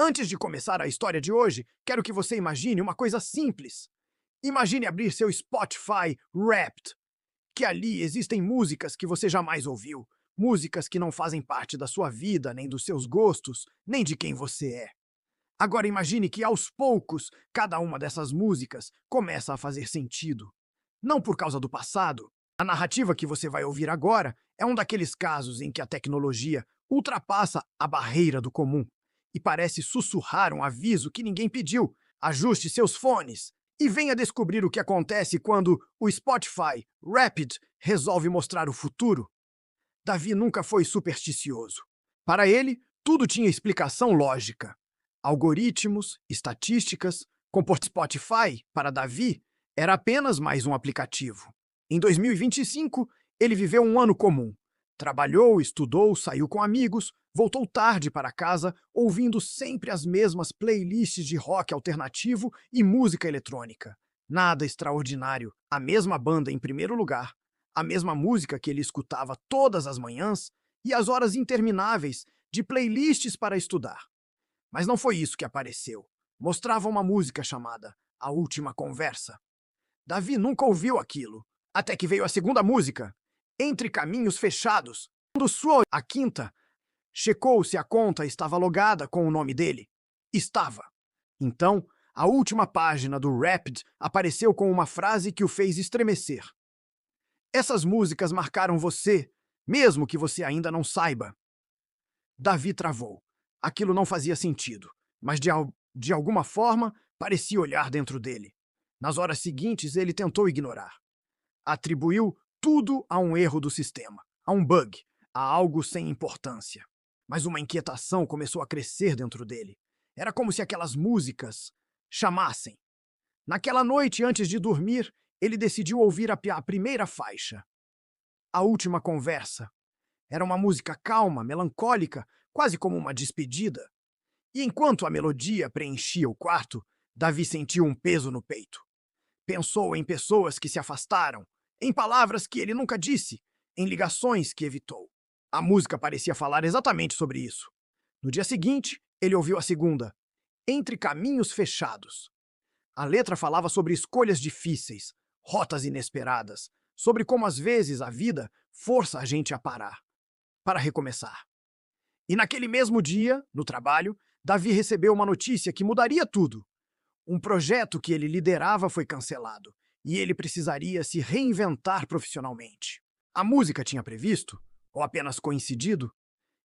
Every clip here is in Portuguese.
Antes de começar a história de hoje, quero que você imagine uma coisa simples. Imagine abrir seu Spotify Wrapped, que ali existem músicas que você jamais ouviu, músicas que não fazem parte da sua vida, nem dos seus gostos, nem de quem você é. Agora imagine que aos poucos, cada uma dessas músicas começa a fazer sentido. Não por causa do passado. A narrativa que você vai ouvir agora é um daqueles casos em que a tecnologia ultrapassa a barreira do comum e parece sussurrar um aviso que ninguém pediu. Ajuste seus fones e venha descobrir o que acontece quando o Spotify Rapid resolve mostrar o futuro. Davi nunca foi supersticioso. Para ele, tudo tinha explicação lógica. Algoritmos, estatísticas, comportamento. Spotify, para Davi, era apenas mais um aplicativo. Em 2025, ele viveu um ano comum. Trabalhou, estudou, saiu com amigos, voltou tarde para casa, ouvindo sempre as mesmas playlists de rock alternativo e música eletrônica. Nada extraordinário. A mesma banda em primeiro lugar, a mesma música que ele escutava todas as manhãs e as horas intermináveis de playlists para estudar. Mas não foi isso que apareceu. Mostrava uma música chamada A Última Conversa. Davi nunca ouviu aquilo, até que veio a segunda música, Entre Caminhos Fechados. Quando soou a quinta, checou se a conta estava logada com o nome dele. Estava. Então, a última página do Rapid apareceu com uma frase que o fez estremecer. Essas músicas marcaram você, mesmo que você ainda não saiba. Davi travou. Aquilo não fazia sentido, mas de alguma forma parecia olhar dentro dele. Nas horas seguintes, ele tentou ignorar. Atribuiu tudo a um erro do sistema, a um bug, a algo sem importância. Mas uma inquietação começou a crescer dentro dele. Era como se aquelas músicas chamassem. Naquela noite, antes de dormir, ele decidiu ouvir a primeira faixa. A Última Conversa. Era uma música calma, melancólica, quase como uma despedida. E enquanto a melodia preenchia o quarto, Davi sentiu um peso no peito. Pensou em pessoas que se afastaram, em palavras que ele nunca disse, em ligações que evitou. A música parecia falar exatamente sobre isso. No dia seguinte, ele ouviu a segunda, Entre Caminhos Fechados. A letra falava sobre escolhas difíceis, rotas inesperadas, sobre como às vezes a vida força a gente a parar, para recomeçar. E naquele mesmo dia, no trabalho, Davi recebeu uma notícia que mudaria tudo. Um projeto que ele liderava foi cancelado, e ele precisaria se reinventar profissionalmente. A música tinha previsto, ou apenas coincidido?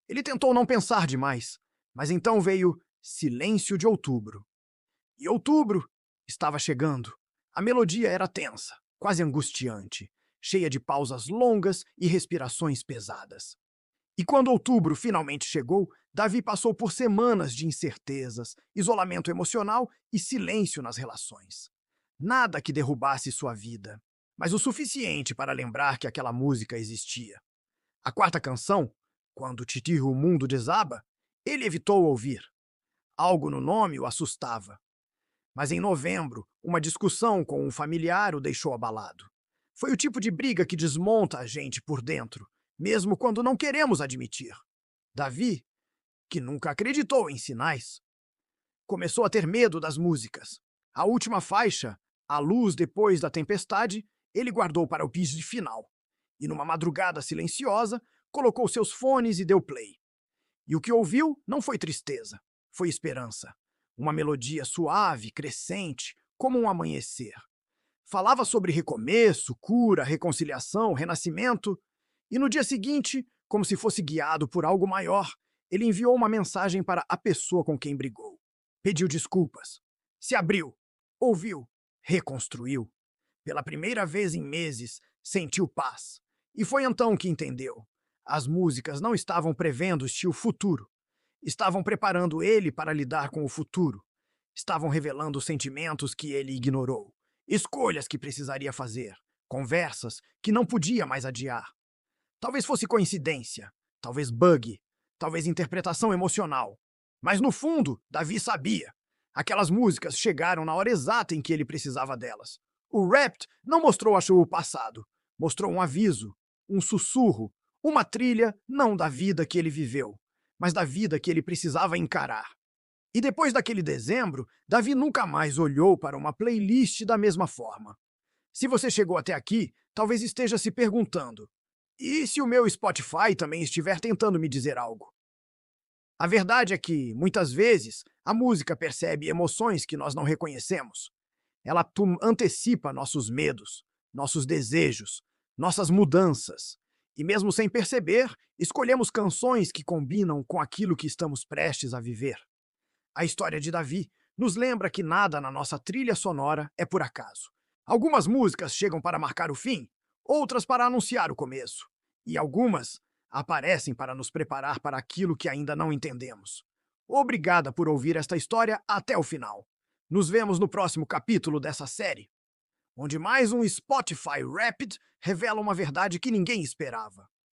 Ele tentou não pensar demais, mas então veio Silêncio de Outubro. E outubro estava chegando. A melodia era tensa, quase angustiante, cheia de pausas longas e respirações pesadas. E quando outubro finalmente chegou, Davi passou por semanas de incertezas, isolamento emocional e silêncio nas relações. Nada que derrubasse sua vida, mas o suficiente para lembrar que aquela música existia. A quarta canção, Quando o Mundo Desaba, ele evitou ouvir. Algo no nome o assustava. Mas em novembro, uma discussão com um familiar o deixou abalado. Foi o tipo de briga que desmonta a gente por dentro, mesmo quando não queremos admitir. Davi, que nunca acreditou em sinais, começou a ter medo das músicas. A última faixa, A Luz Depois da Tempestade, ele guardou para o piso final. E numa madrugada silenciosa, colocou seus fones e deu play. E o que ouviu não foi tristeza, foi esperança. Uma melodia suave, crescente, como um amanhecer. Falava sobre recomeço, cura, reconciliação, renascimento. E no dia seguinte, como se fosse guiado por algo maior, ele enviou uma mensagem para a pessoa com quem brigou. Pediu desculpas. Se abriu, ouviu, reconstruiu. Pela primeira vez em meses, sentiu paz. E foi então que entendeu. As músicas não estavam prevendo o futuro. Estavam preparando ele para lidar com o futuro. Estavam revelando sentimentos que ele ignorou. Escolhas que precisaria fazer. Conversas que não podia mais adiar. Talvez fosse coincidência, talvez bug, talvez interpretação emocional. Mas no fundo, Davi sabia. Aquelas músicas chegaram na hora exata em que ele precisava delas. O Wrapped não mostrou o passado, mostrou um aviso, um sussurro, uma trilha não da vida que ele viveu, mas da vida que ele precisava encarar. E depois daquele dezembro, Davi nunca mais olhou para uma playlist da mesma forma. Se você chegou até aqui, talvez esteja se perguntando: e se o meu Spotify também estiver tentando me dizer algo? A verdade é que, muitas vezes, a música percebe emoções que nós não reconhecemos. Ela antecipa nossos medos, nossos desejos, nossas mudanças. E mesmo sem perceber, escolhemos canções que combinam com aquilo que estamos prestes a viver. A história de Davi nos lembra que nada na nossa trilha sonora é por acaso. Algumas músicas chegam para marcar o fim, outras para anunciar o começo. E algumas aparecem para nos preparar para aquilo que ainda não entendemos. Obrigada por ouvir esta história até o final. Nos vemos no próximo capítulo dessa série, onde mais um Spotify Rapid revela uma verdade que ninguém esperava.